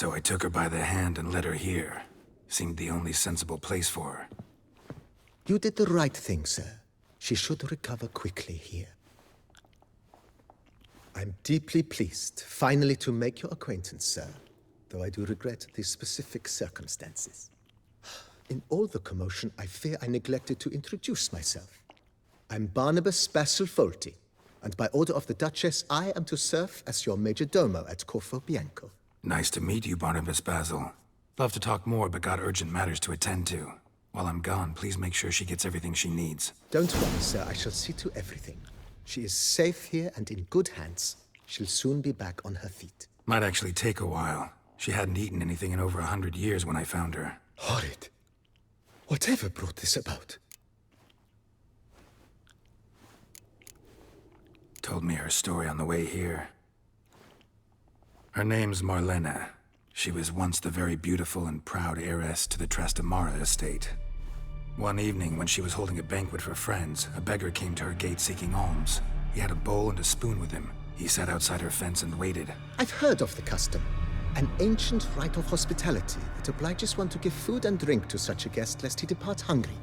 So I took her by the hand and led her here. Seemed the only sensible place for her. You did the right thing, sir. She should recover quickly here. I'm deeply pleased, finally, to make your acquaintance, sir, though I do regret the specific circumstances. In all the commotion, I fear I neglected to introduce myself. I'm Barnabas Basilfolti, and by order of the Duchess, I am to serve as your major domo at Corvo Bianco. Nice to meet you, Barnabas Basil. Love to talk more, but got urgent matters to attend to. While I'm gone, please make sure she gets everything she needs. Don't worry, sir. I shall see to everything. She is safe here and in good hands. She'll soon be back on her feet. Might actually take a while. She hadn't eaten anything in over 100 years when I found her. Horrid. Whatever brought this about? Told me her story on the way here. Her name's Marlena. She was once the very beautiful and proud heiress to the Trastamara estate. One evening, when she was holding a banquet for friends, a beggar came to her gate seeking alms. He had a bowl and a spoon with him. He sat outside her fence and waited. I've heard of the custom. An ancient rite of hospitality that obliges one to give food and drink to such a guest lest he depart hungry.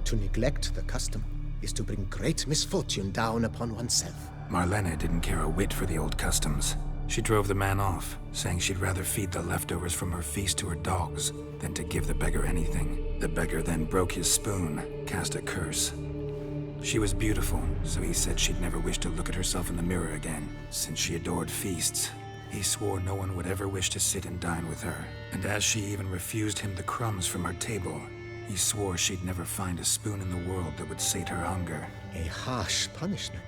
To neglect the custom is to bring great misfortune down upon oneself. Marlena didn't care a whit for the old customs. She drove the man off, saying she'd rather feed the leftovers from her feast to her dogs than to give the beggar anything. The beggar then broke his spoon, cast a curse. She was beautiful, so he said she'd never wish to look at herself in the mirror again. Since she adored feasts, he swore no one would ever wish to sit and dine with her. And as she even refused him the crumbs from her table, he swore she'd never find a spoon in the world that would sate her hunger. A harsh punishment.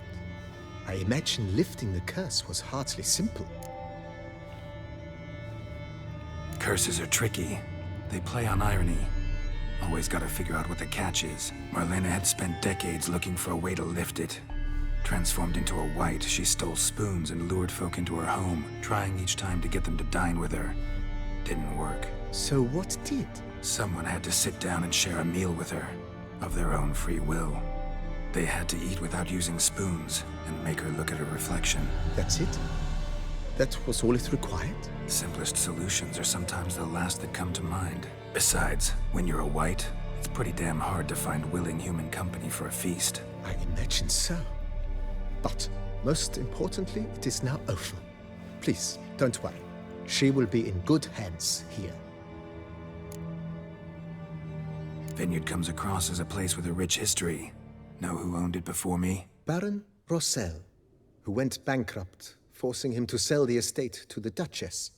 I imagine lifting the curse was hardly simple. Curses are tricky. They play on irony. Always gotta figure out what the catch is. Marlena had spent decades looking for a way to lift it. Transformed into a wight, she stole spoons and lured folk into her home, trying each time to get them to dine with her. Didn't work. So what did? Someone had to sit down and share a meal with her, of their own free will. They had to eat without using spoons, and make her look at her reflection. That's it? That was all it required? Simplest solutions are sometimes the last that come to mind. Besides, when you're a wight, it's pretty damn hard to find willing human company for a feast. I imagine so. But, most importantly, it is now over. Please, don't worry. She will be in good hands here. Vineyard comes across as a place with a rich history. Know who owned it before me? Baron Rossel, who went bankrupt, forcing him to sell the estate to the Duchess.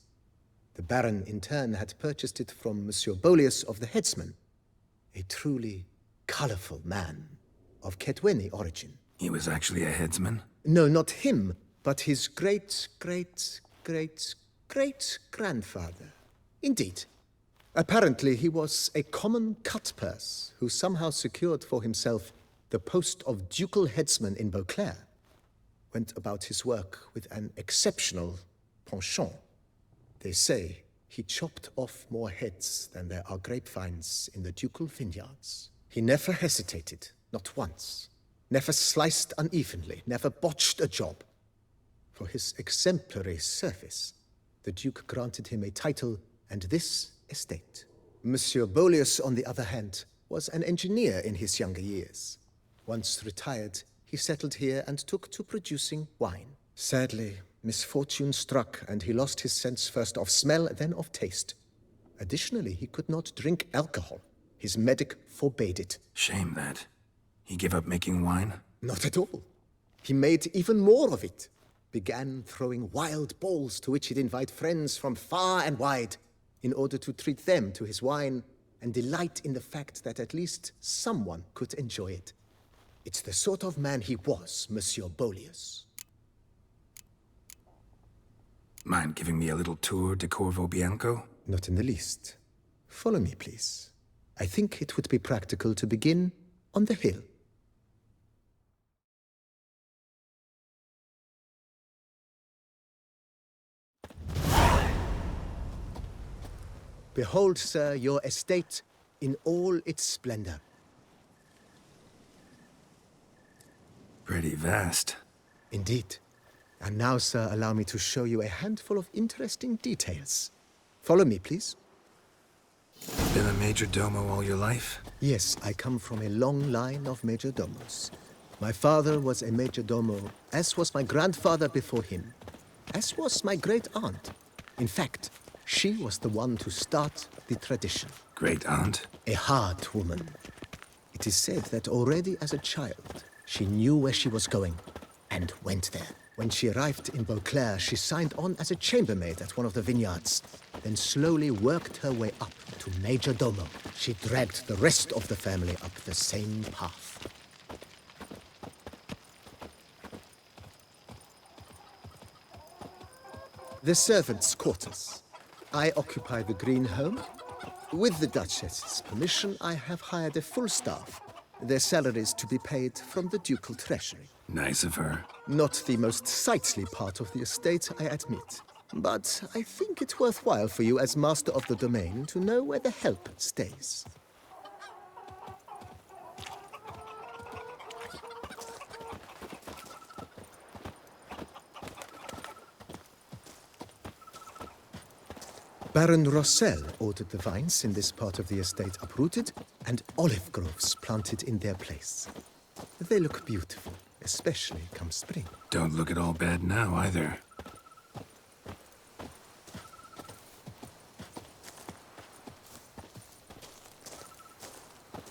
The Baron, in turn, had purchased it from Monsieur Bolius of the Headsman, a truly colorful man of Ketweni origin. He was actually a headsman? No, not him, but his great-great-great-great-grandfather. Indeed. Apparently, he was a common cutpurse who somehow secured for himself the post of ducal headsman in Beauclair. Went about his work with an exceptional penchant. They say he chopped off more heads than there are grapevines in the ducal vineyards. He never hesitated, not once. Never sliced unevenly, never botched a job. For his exemplary service, the Duke granted him a title and this estate. Monsieur Bolius, on the other hand, was an engineer in his younger years. Once retired, he settled here and took to producing wine. Sadly, misfortune struck and he lost his sense first of smell, then of taste. Additionally, he could not drink alcohol. His medic forbade it. Shame that. He gave up making wine? Not at all. He made even more of it. Began throwing wild balls to which he'd invite friends from far and wide in order to treat them to his wine and delight in the fact that at least someone could enjoy it. It's the sort of man he was, Monsieur Bolius. Mind giving me a little tour de Corvo Bianco? Not in the least. Follow me, please. I think it would be practical to begin on the hill. Behold, sir, your estate in all its splendor. Pretty vast. Indeed. And now, sir, allow me to show you a handful of interesting details. Follow me, please. Been a major domo all your life? Yes, I come from a long line of major domos. My father was a major domo, as was my grandfather before him, as was my great aunt. In fact, she was the one to start the tradition. Great aunt? A hard woman. It is said that already as a child, she knew where she was going and went there. When she arrived in Beauclair, she signed on as a chambermaid at one of the vineyards, then slowly worked her way up to Major Domo. She dragged the rest of the family up the same path. The servants' quarters. I occupy the green home. With the Duchess's permission, I have hired a full staff. Their salaries to be paid from the ducal treasury. Nice of her. Not the most sightly part of the estate, I admit. But I think it's worthwhile for you as master of the domain to know where the help stays. Baron Rossel ordered the vines in this part of the estate uprooted and olive groves planted in their place. They look beautiful, especially come spring. Don't look at all bad now, either.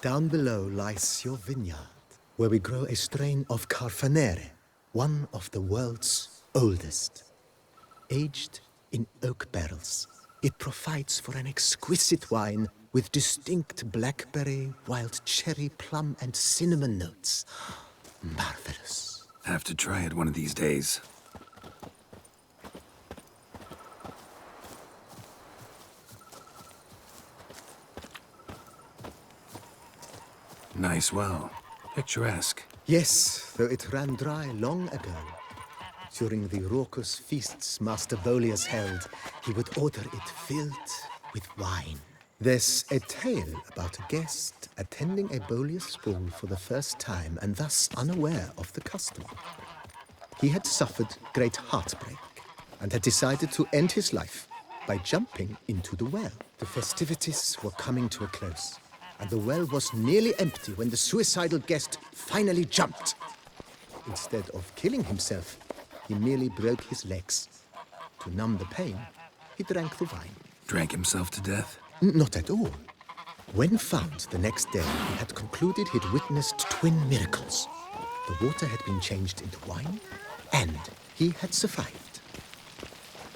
Down below lies your vineyard, where we grow a strain of Carfanere, one of the world's oldest. Aged in oak barrels, it provides for an exquisite wine with distinct blackberry, wild cherry, plum, and cinnamon notes. Marvelous. Have to try it one of these days. Nice well. Picturesque. Yes, though it ran dry long ago. During the raucous feasts Master Bolius held, he would order it filled with wine. There's a tale about a guest attending a Bolius ball for the first time and thus unaware of the custom. He had suffered great heartbreak and had decided to end his life by jumping into the well. The festivities were coming to a close, and the well was nearly empty when the suicidal guest finally jumped. Instead of killing himself, he merely broke his legs. To numb the pain, he drank the wine. Drank himself to death? Not at all. When found the next day, he had concluded he'd witnessed twin miracles. The water had been changed into wine, and he had survived.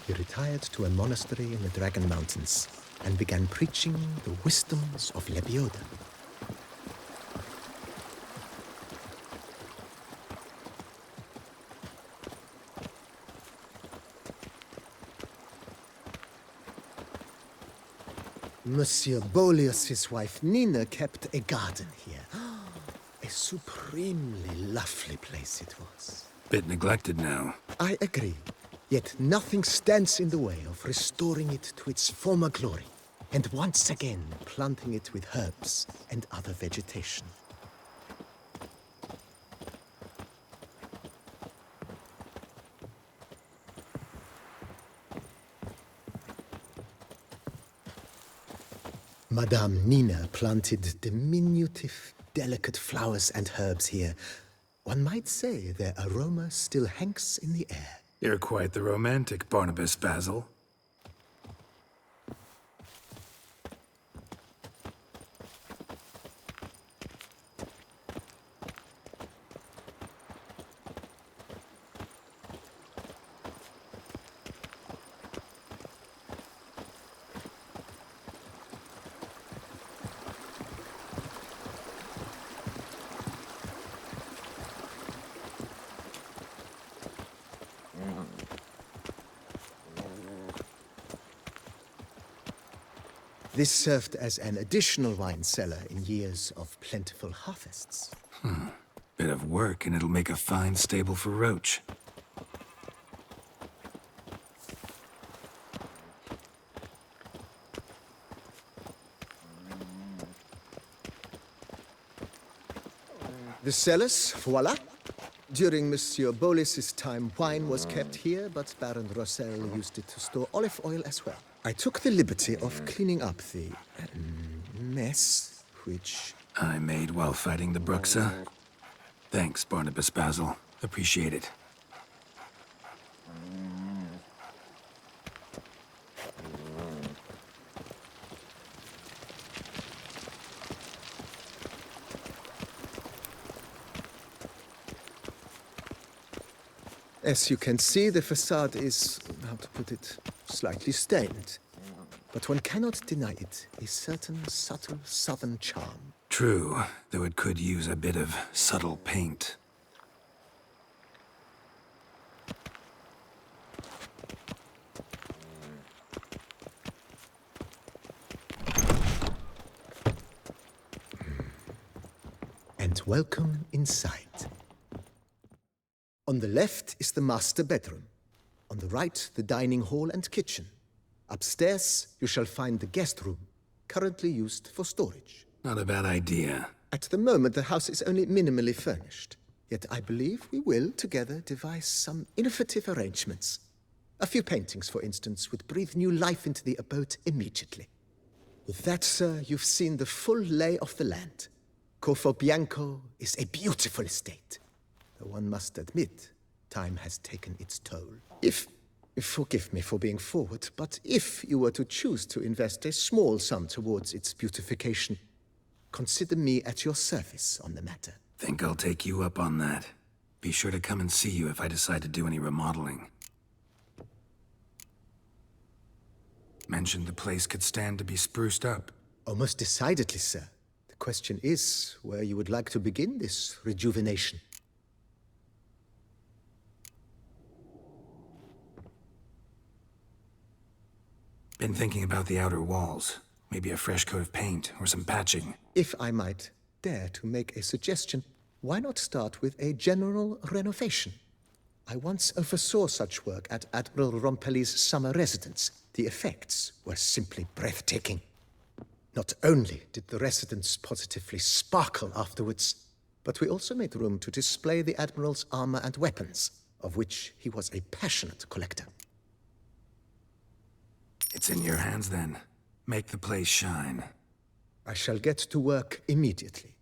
He retired to a monastery in the Dragon Mountains and began preaching the wisdoms of Lebioda. Monsieur Bolius's wife Nina kept a garden here. A supremely lovely place it was. Bit neglected now. I agree. Yet nothing stands in the way of restoring it to its former glory, and once again planting it with herbs and other vegetation. Madame Nina planted diminutive, delicate flowers and herbs here. One might say their aroma still hangs in the air. You're quite the romantic, Barnabas Basil. This served as an additional wine cellar in years of plentiful harvests. Bit of work and it'll make a fine stable for Roach. The cellars, voila. During Monsieur Bolis's time, wine was kept here, but Baron Rossel used it to store olive oil as well. I took the liberty of cleaning up the mess, which... I made while fighting the Bruxa. Thanks, Barnabas Basil. Appreciate it. As you can see, the facade is, how to put it, slightly stained. But one cannot deny it, a certain subtle southern charm. True, though it could use a bit of subtle paint. And welcome inside. On the left is the master bedroom. On the right, the dining hall and kitchen. Upstairs, you shall find the guest room, currently used for storage. Not a bad idea. At the moment, the house is only minimally furnished. Yet I believe we will, together, devise some innovative arrangements. A few paintings, for instance, would breathe new life into the abode immediately. With that, sir, you've seen the full lay of the land. Corfo Bianco is a beautiful estate. Though one must admit, time has taken its toll. Forgive me for being forward, but if you were to choose to invest a small sum towards its beautification, consider me at your service on the matter. Think I'll take you up on that. Be sure to come and see you if I decide to do any remodeling. Mentioned the place could stand to be spruced up. Oh, most decidedly, sir. The question is where you would like to begin this rejuvenation. Been thinking about the outer walls. Maybe a fresh coat of paint or some patching. If I might dare to make a suggestion, why not start with a general renovation? I once oversaw such work at Admiral Rompelli's summer residence. The effects were simply breathtaking. Not only did the residence positively sparkle afterwards, but we also made room to display the Admiral's armor and weapons, of which he was a passionate collector. It's in your hands then. Make the place shine. I shall get to work immediately.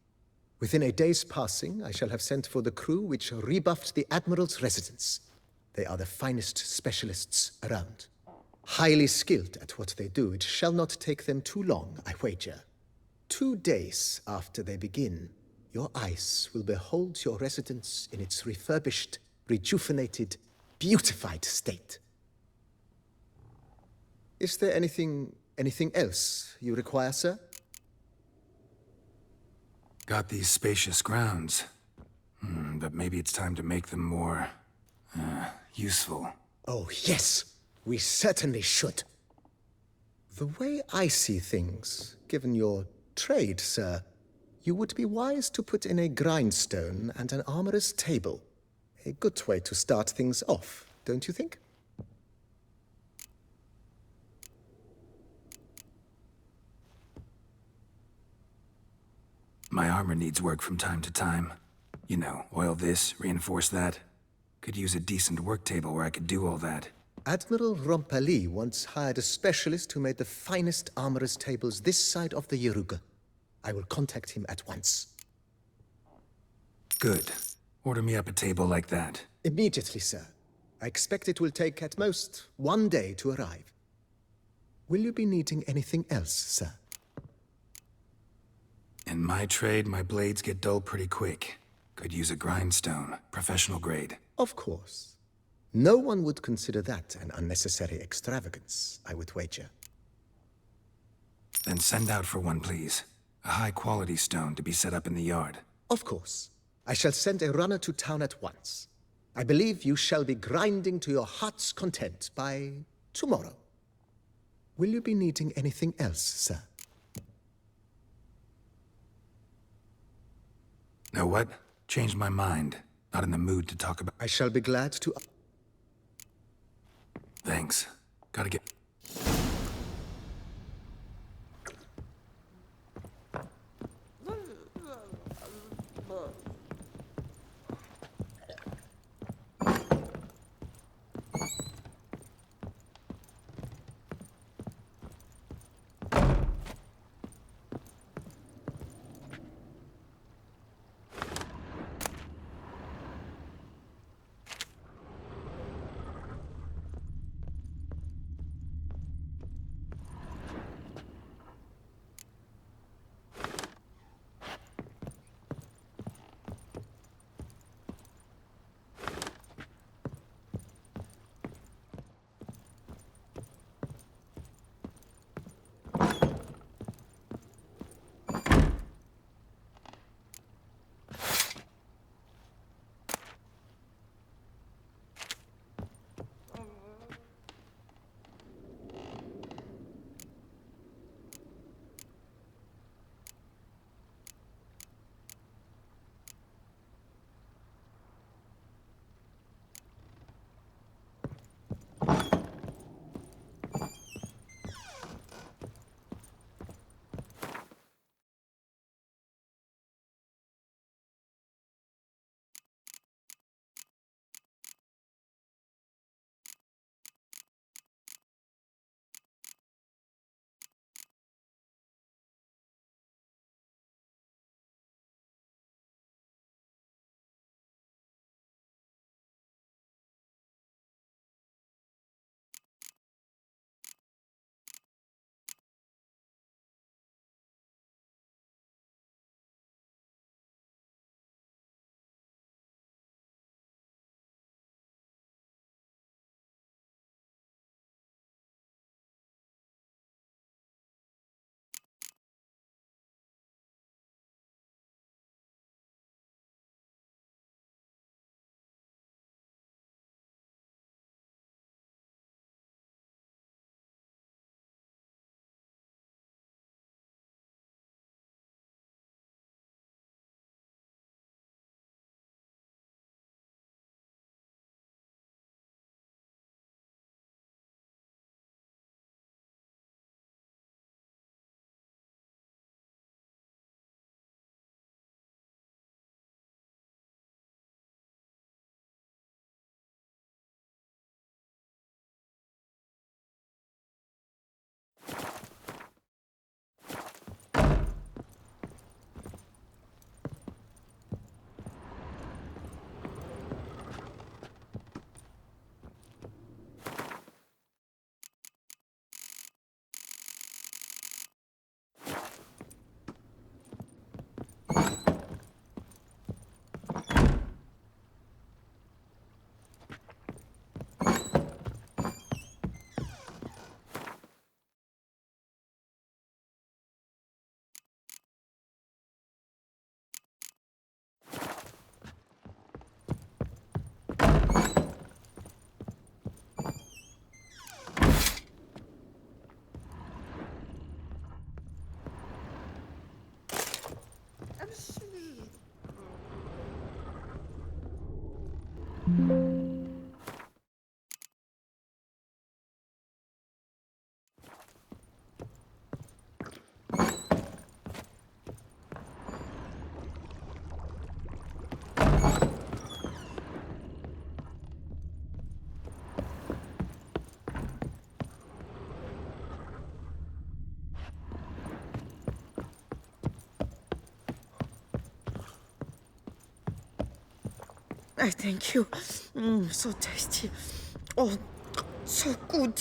Within a day's passing, I shall have sent for the crew which rebuffed the Admiral's residence. They are the finest specialists around. Highly skilled at what they do, it shall not take them too long, I wager. 2 days after they begin, your eyes will behold your residence in its refurbished, rejuvenated, beautified state. Is there anything else you require, sir? Got these spacious grounds. But maybe it's time to make them more... useful. Oh, yes! We certainly should. The way I see things, given your trade, sir, you would be wise to put in a grindstone and an armorer's table. A good way to start things off, don't you think? My armor needs work from time to time. You know, oil this, reinforce that. Could use a decent work table where I could do all that. Admiral Rompelli once hired a specialist who made the finest armorer's tables this side of the Yaruga. I will contact him at once. Good. Order me up a table like that. Immediately, sir. I expect it will take at most 1 day to arrive. Will you be needing anything else, sir? In my trade, my blades get dull pretty quick. Could use a grindstone, professional grade. Of course. No one would consider that an unnecessary extravagance, I would wager. Then send out for one, please. A high-quality stone to be set up in the yard. Of course. I shall send a runner to town at once. I believe you shall be grinding to your heart's content by tomorrow. Will you be needing anything else, sir? Know what? Changed my mind. Not in the mood to talk about... I shall be glad to... Thanks. Gotta get... I thank you. So tasty. Oh, so good.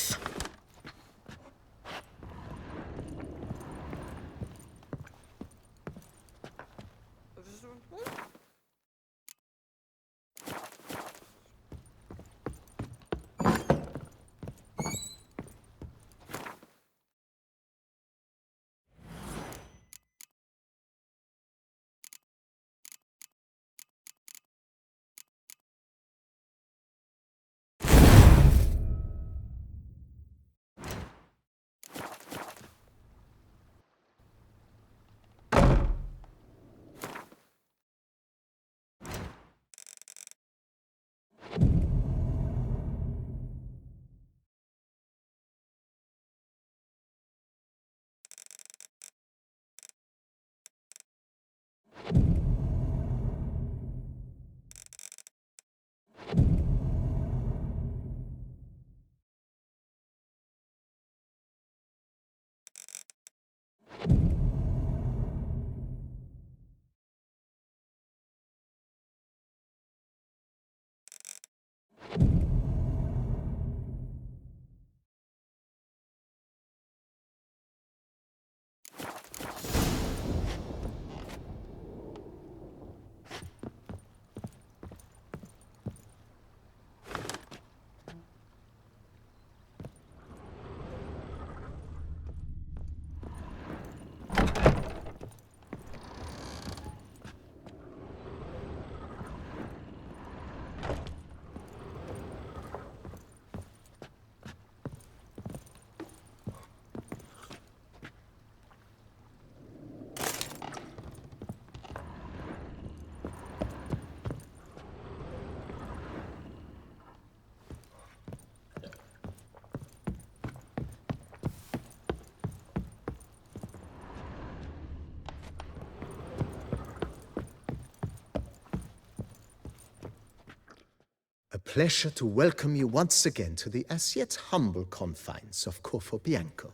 A pleasure to welcome you once again to the as yet humble confines of Corfo Bianco.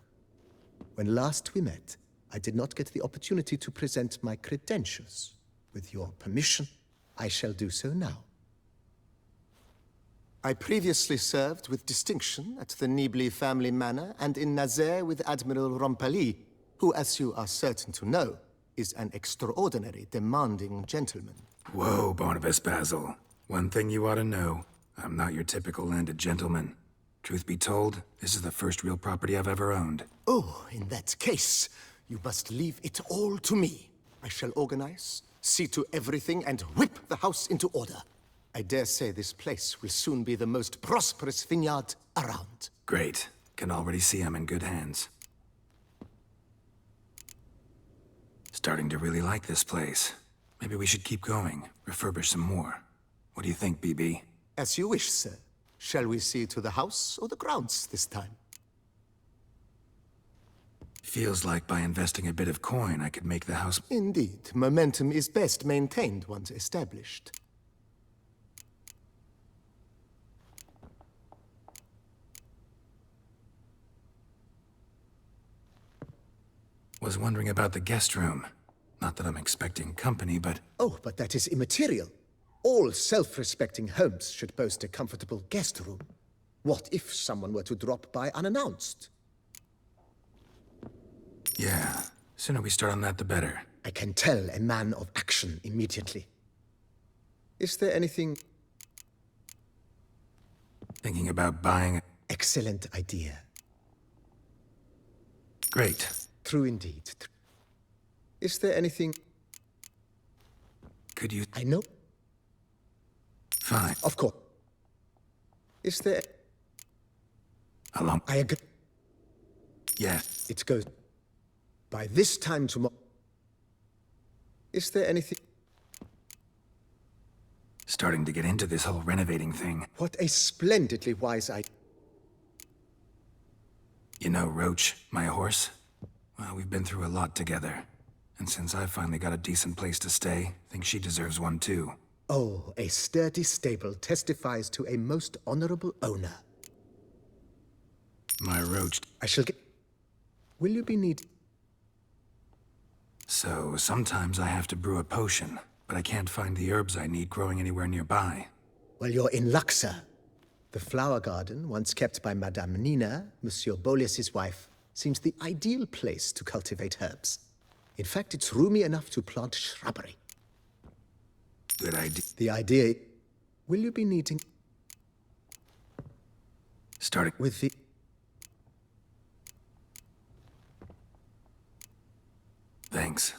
When last we met, I did not get the opportunity to present my credentials. With your permission, I shall do so now. I previously served with distinction at the Nibli family manor and in Nazaire with Admiral Rompali, who, as you are certain to know, is an extraordinary, demanding gentleman. Whoa, Barnabas Basil. One thing you ought to know. I'm not your typical landed gentleman. Truth be told, this is the first real property I've ever owned. Oh, in that case, you must leave it all to me. I shall organize, see to everything, and whip the house into order. I dare say this place will soon be the most prosperous vineyard around. Great. Can already see I'm in good hands. Starting to really like this place. Maybe we should keep going, refurbish some more. What do you think, BB? As you wish, sir. Shall we see to the house or the grounds this time? Feels like by investing a bit of coin, I could make the house... Indeed. Momentum is best maintained once established. Was wondering about the guest room. Not that I'm expecting company, but... Oh, but that is immaterial. All self-respecting homes should boast a comfortable guest room. What if someone were to drop by unannounced? Yeah. Sooner we start on that, the better. I can tell a man of action immediately. Is there anything... Thinking about buying... Excellent idea. Great. True indeed. Is there anything... Could you... I know. Fine. Of course. Is there... Along... I agree. Yeah. It goes... By this time tomorrow... Is there anything... starting to get into this whole renovating thing. What a splendidly wise idea. You know Roach, my horse? Well, we've been through a lot together. And since I've finally got a decent place to stay, I think she deserves one too. Oh, a sturdy stable testifies to a most honorable owner. My Roach... I shall get... Will you be needing... So, sometimes I have to brew a potion, but I can't find the herbs I need growing anywhere nearby. Well, you're in luck, sir. The flower garden, once kept by Madame Nina, Monsieur Bolis's wife, seems the ideal place to cultivate herbs. In fact, it's roomy enough to plant shrubbery. Good idea. The idea... Will you be needing... Starting with the... Thanks.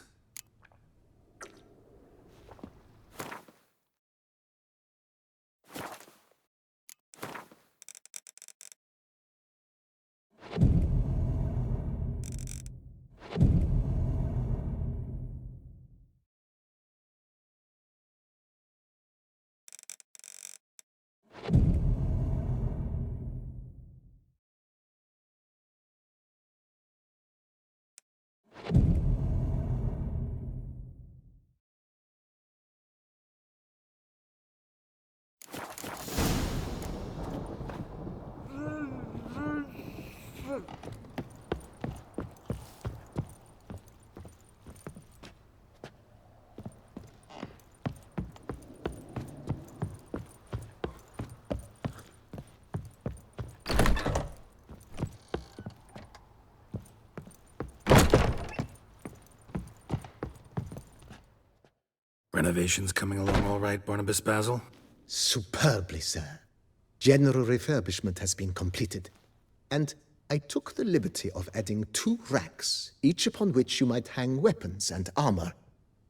Renovations coming along all right, Barnabas Basil? Superbly, sir. General refurbishment has been completed. And I took the liberty of adding 2 racks, each upon which you might hang weapons and armor,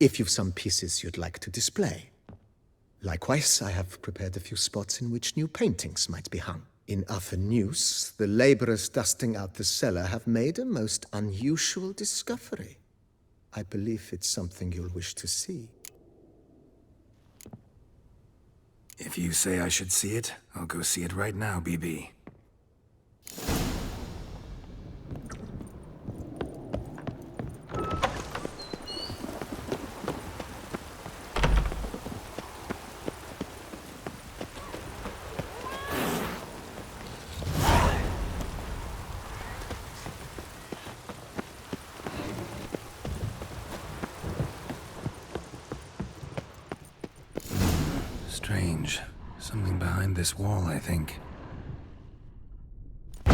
if you've some pieces you'd like to display. Likewise, I have prepared a few spots in which new paintings might be hung. In other news, the laborers dusting out the cellar have made a most unusual discovery. I believe it's something you'll wish to see. If you say I should see it, I'll go see it right now, BB. Strange. Something behind this wall, I think. A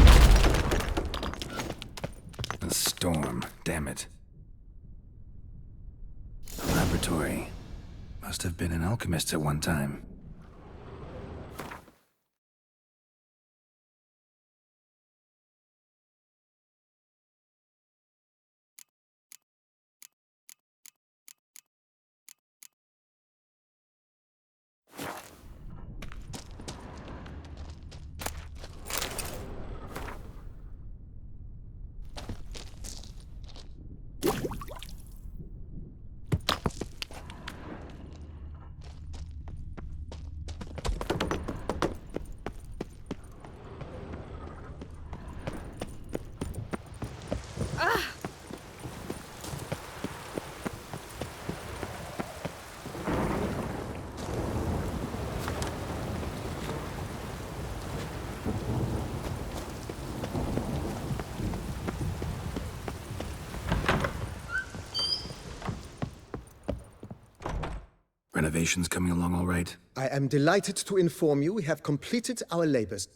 storm, damn it. A laboratory. Must have been an alchemist at one time. Renovations coming along all right? I am delighted to inform you we have completed our labors.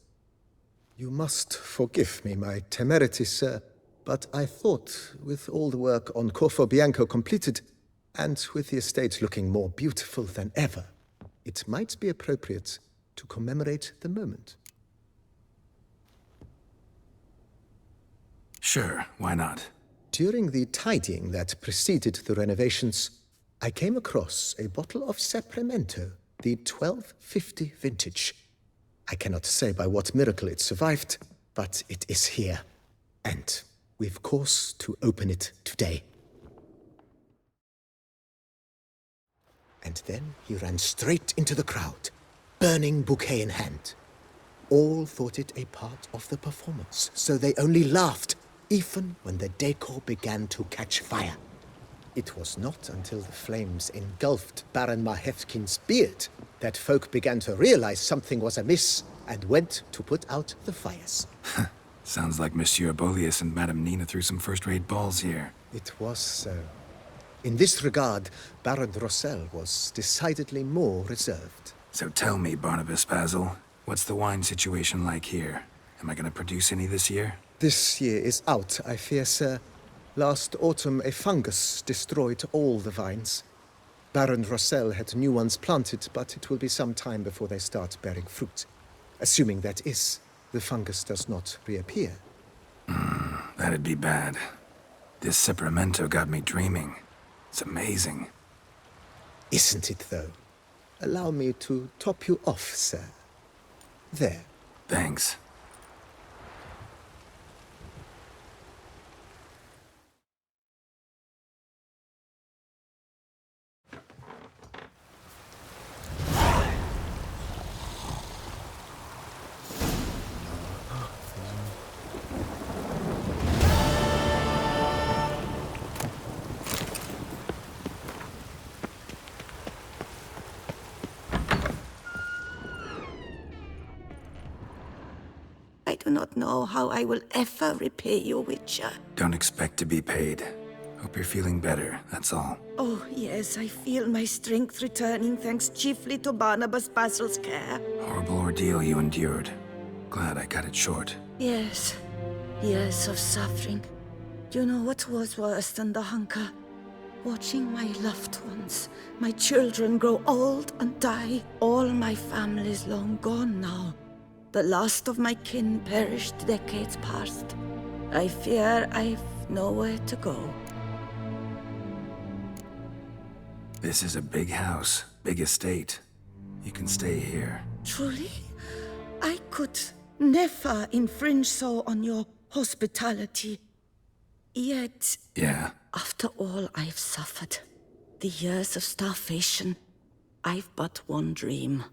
You must forgive me my temerity, sir, but I thought, with all the work on Corfo Bianco completed, and with the estate looking more beautiful than ever, it might be appropriate to commemorate the moment. Sure, why not? During the tidying that preceded the renovations, I came across a bottle of Sapramento, the 1250 vintage. I cannot say by what miracle it survived, but it is here. And we've cause to open it today. And then he ran straight into the crowd, burning bouquet in hand. All thought it a part of the performance, so they only laughed, even when the decor began to catch fire. It was not until the flames engulfed Baron Mahevkin's beard that folk began to realize something was amiss and went to put out the fires. Sounds like Monsieur Bolius and Madame Nina threw some first-rate balls here. It was so. In this regard, Baron Rossel was decidedly more reserved. So tell me, Barnabas Basil, what's the wine situation like here? Am I gonna produce any this year? This year is out, I fear, sir. Last autumn, a fungus destroyed all the vines. Baron Rossel had new ones planted, but it will be some time before they start bearing fruit. Assuming, that is, the fungus does not reappear. That'd be bad. This Sacramento got me dreaming. It's amazing. Isn't it, though? Allow me to top you off, sir. There. Thanks. I do not know how I will ever repay you, Witcher. Don't expect to be paid. Hope you're feeling better, that's all. Oh, yes, I feel my strength returning thanks chiefly to Barnabas Basil's care. Horrible ordeal you endured. Glad I cut it short. Yes, years of suffering. You know what was worse than the hunger? Watching my loved ones, my children grow old and die. All my family's long gone now. The last of my kin perished decades past. I fear I've nowhere to go. This is a big house, big estate. You can stay here. Truly? I could never infringe so on your hospitality. Yet, Yeah, after all I've suffered, the years of starvation, I've but one dream.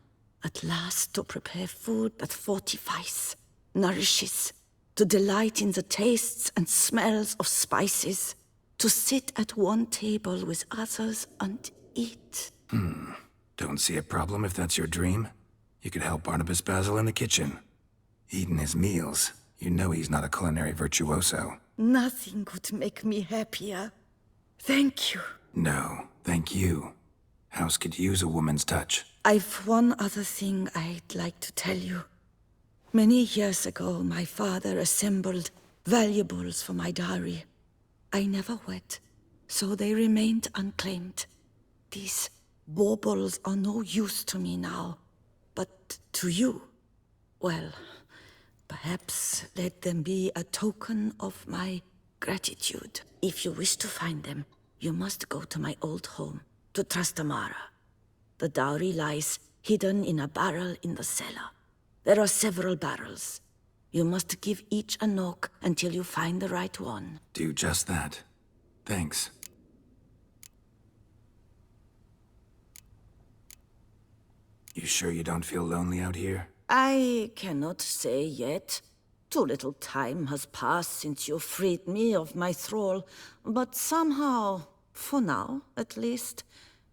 At last to prepare food that fortifies, nourishes, to delight in the tastes and smells of spices, to sit at one table with others and eat. don't see a problem if that's your dream. You could help Barnabas Basil in the kitchen. Eating his meals. You know he's not a culinary virtuoso. Nothing could make me happier. Thank you. No, thank you. House could use a woman's touch. I've one other thing I'd like to tell you. Many years ago, my father assembled valuables for my dowry. I never wed, so they remained unclaimed. These baubles are no use to me now, but to you, well, perhaps let them be a token of my gratitude. If you wish to find them, you must go to my old home, to Trastamara. The dowry lies hidden in a barrel in the cellar. There are several barrels. You must give each a knock until you find the right one. Do just that. Thanks. You sure you don't feel lonely out here? I cannot say yet. Too little time has passed since you freed me of my thrall, but somehow, for now at least,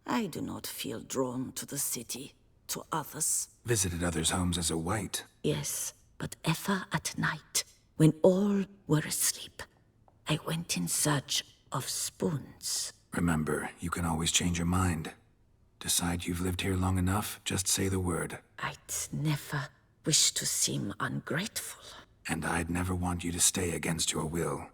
I do not feel drawn to the city, to others. Visited others' homes as a white. Yes, but ever at night, when all were asleep, I went in search of spoons. Remember, you can always change your mind. Decide you've lived here long enough, just say the word. I'd never wish to seem ungrateful. And I'd never want you to stay against your will.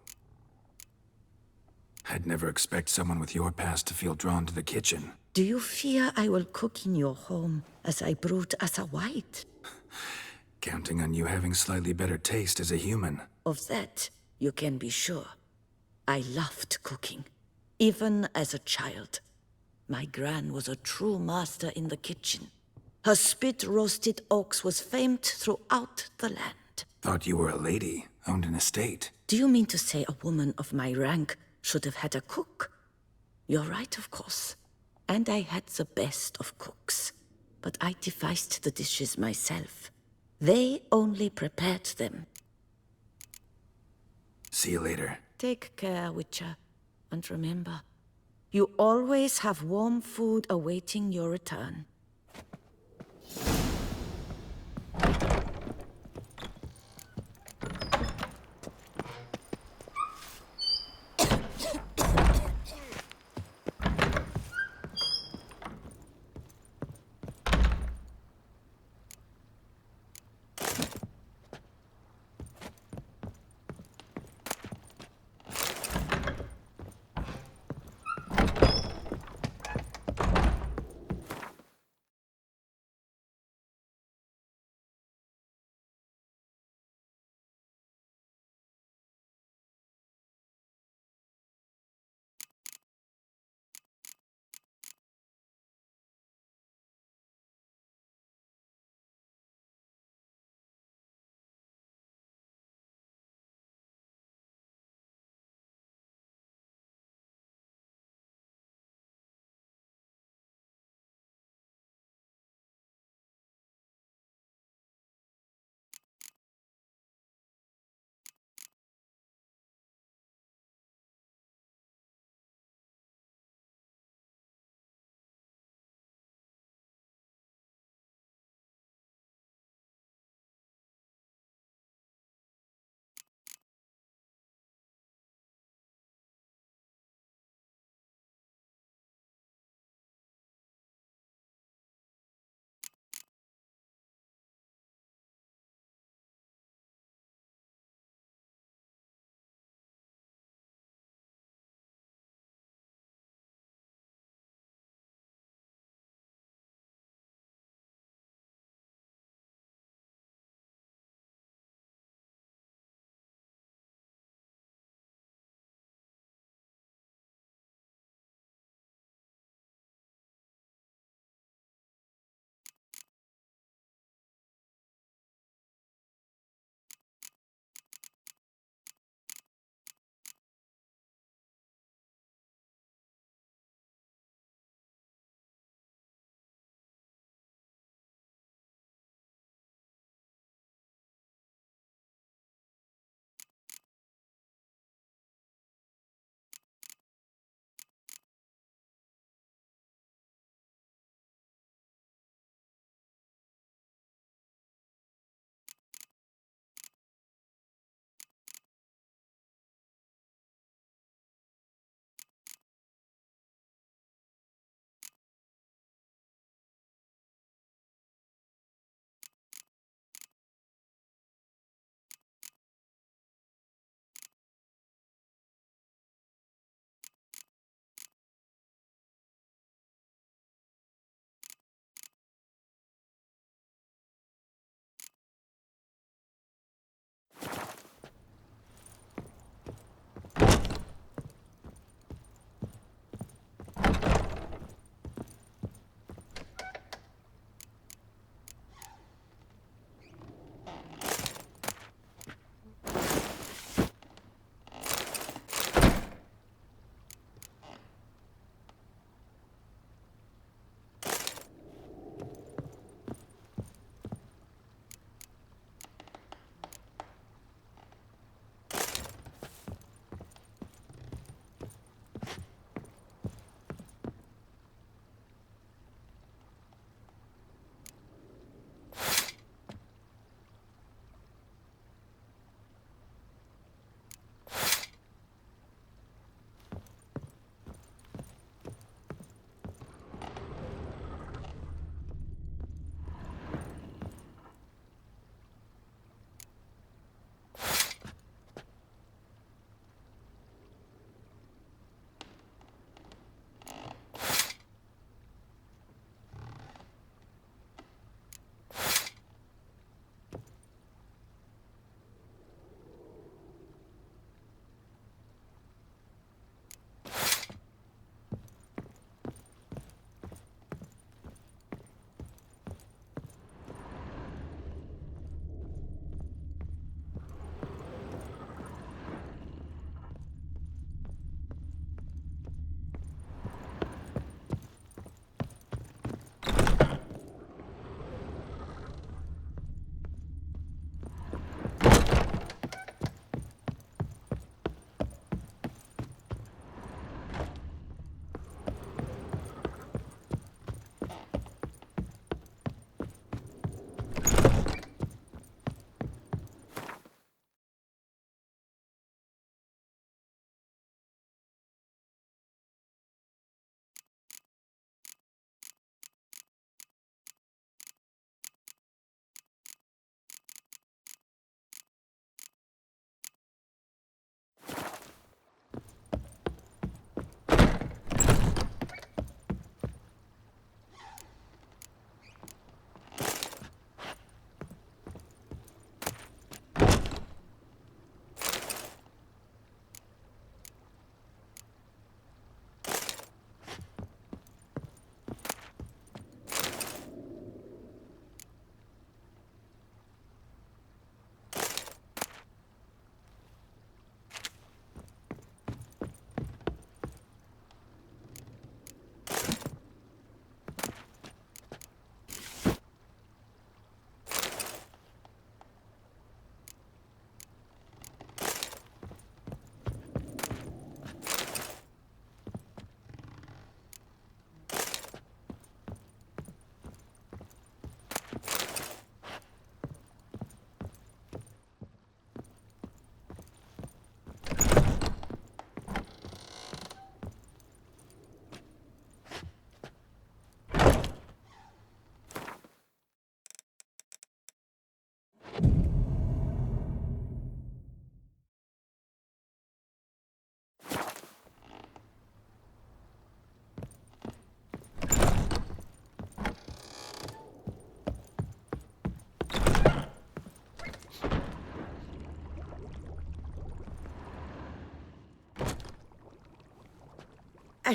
I'd never expect someone with your past to feel drawn to the kitchen. Do you fear I will cook in your home as I brewed as a white? Counting on you having slightly better taste as a human. Of that, you can be sure. I loved cooking, even as a child. My gran was a true master in the kitchen. Her spit-roasted ox was famed throughout the land. Thought you were a lady, owned an estate. Do you mean to say a woman of my rank should have had a cook? You're right, of course. And I had the best of cooks, but I devised the dishes myself. They only prepared them. See you later. Take care, Witcher. And remember, you always have warm food awaiting your return.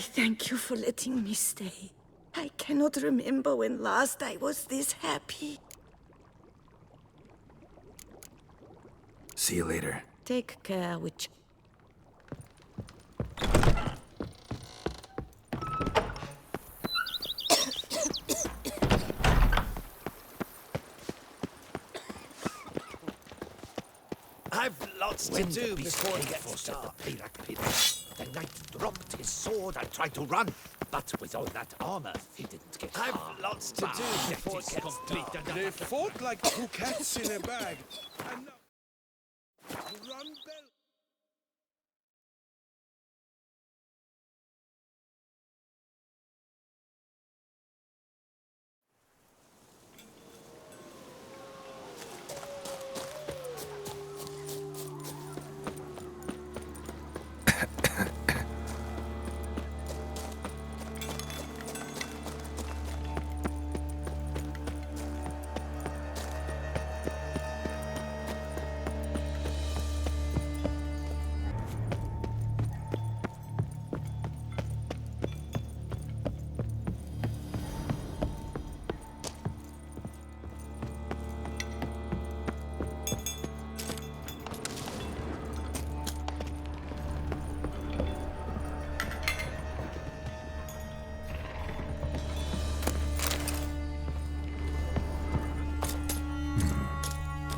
I thank you for letting me stay. I cannot remember when last I was this happy. See you later. Take care, witch. I've lots to do before it gets dark. The knight dropped his sword and tried to run, but with all that armor, he didn't get far. I've lots to do before it gets dark. They fought like two cats in a bag. And now... Run, Bell.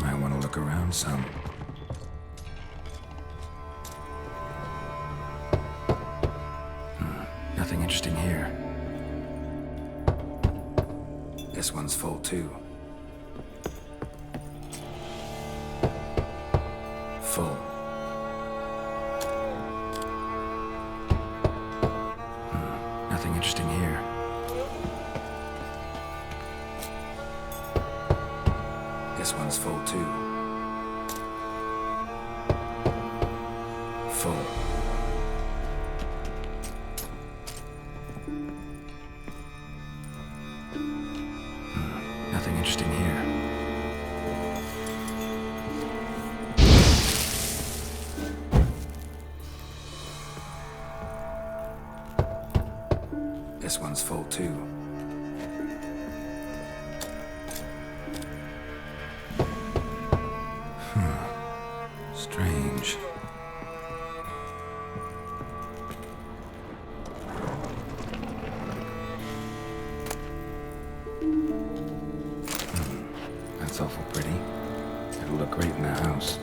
Might want to look around some. Nothing interesting here. This one's full too. Full. Nothing interesting here. This one's full too. Full. Nothing interesting here. This one's full too. Strange. That's awful pretty. It'll look great in the house.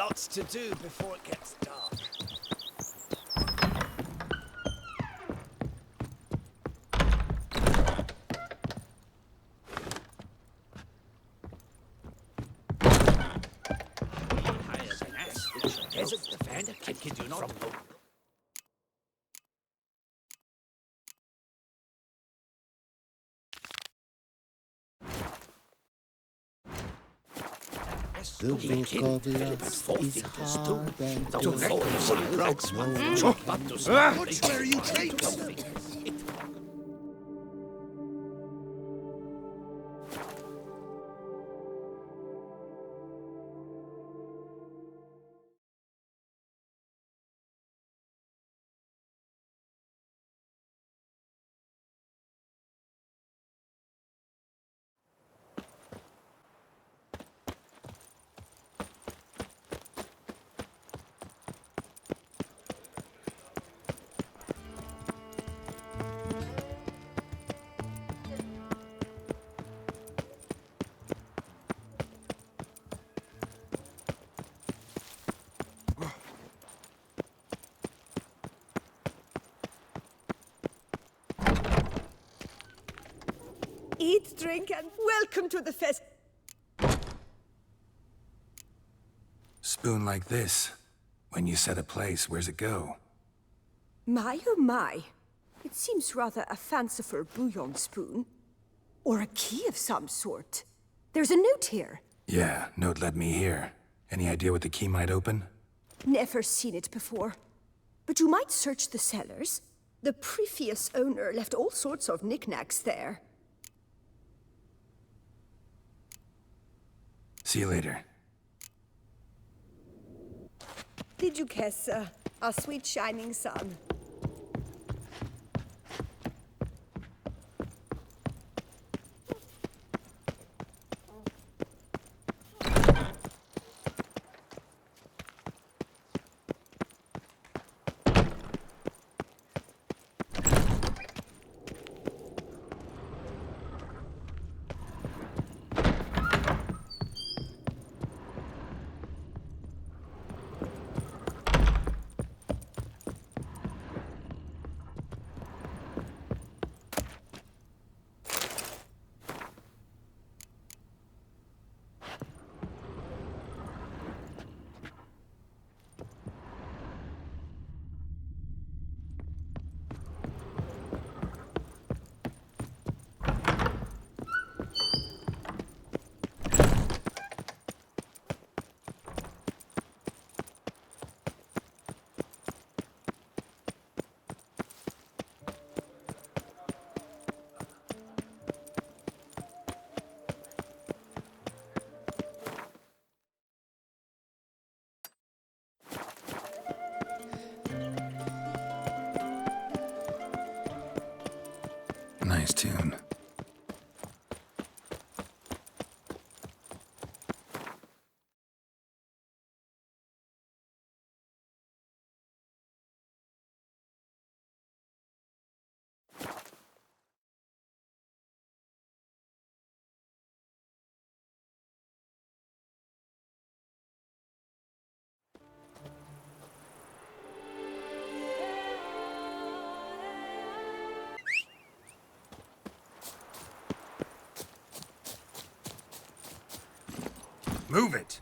lots to do before it gets dark. Peasant defend a kid you not from The work of love is hard and Watch where you treat. Eat, drink, and welcome to the fest. Spoon like this. When you set a place, where's it go? My oh my. It seems rather a fanciful bouillon spoon. Or a key of some sort. There's a note here. Yeah, note led me here. Any idea what the key might open? Never seen it before. But you might search the cellars. The previous owner left all sorts of knickknacks there. See you later. Did you guess, our sweet shining sun? Nice tune. Move it!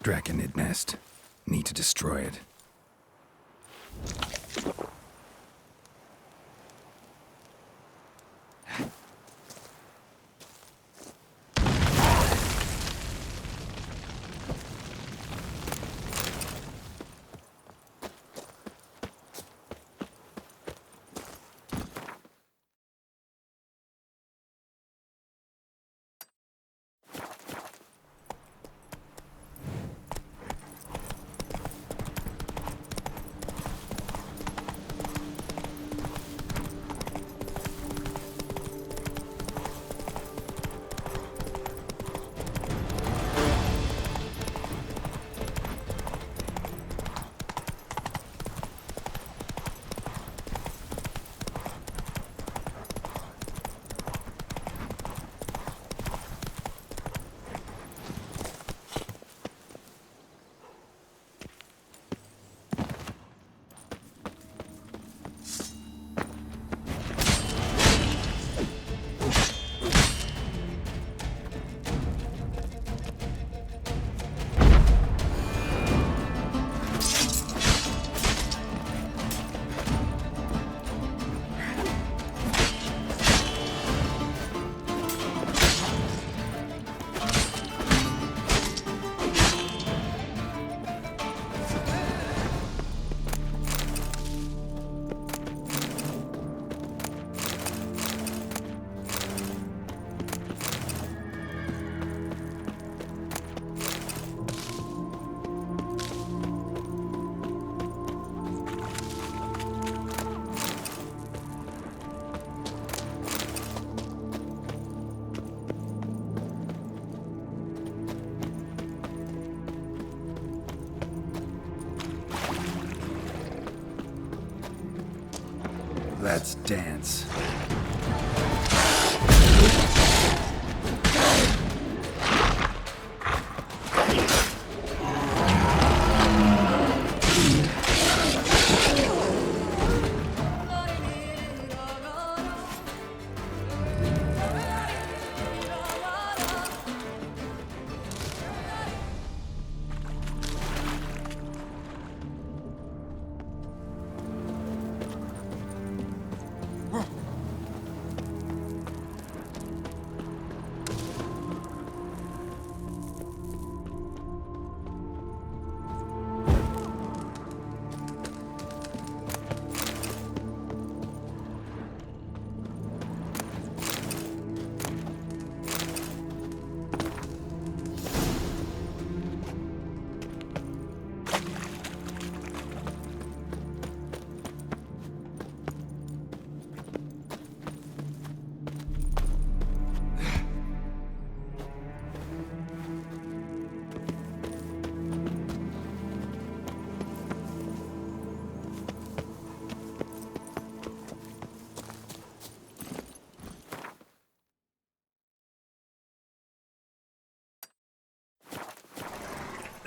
Draconid nest. Need to destroy it. Let's dance.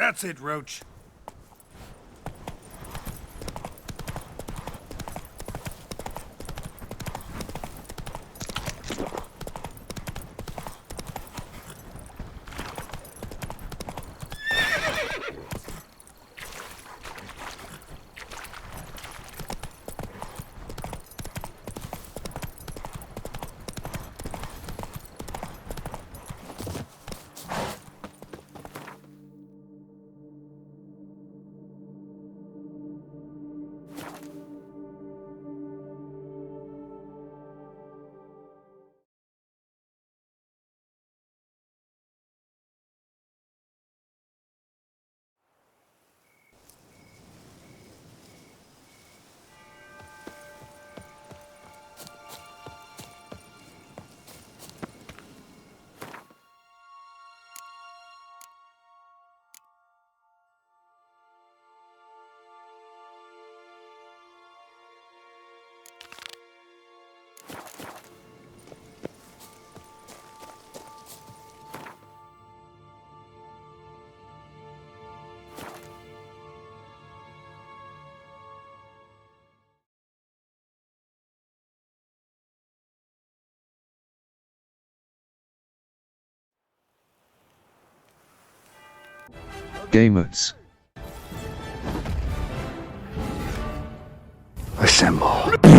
That's it, Roach. gamers. Assemble.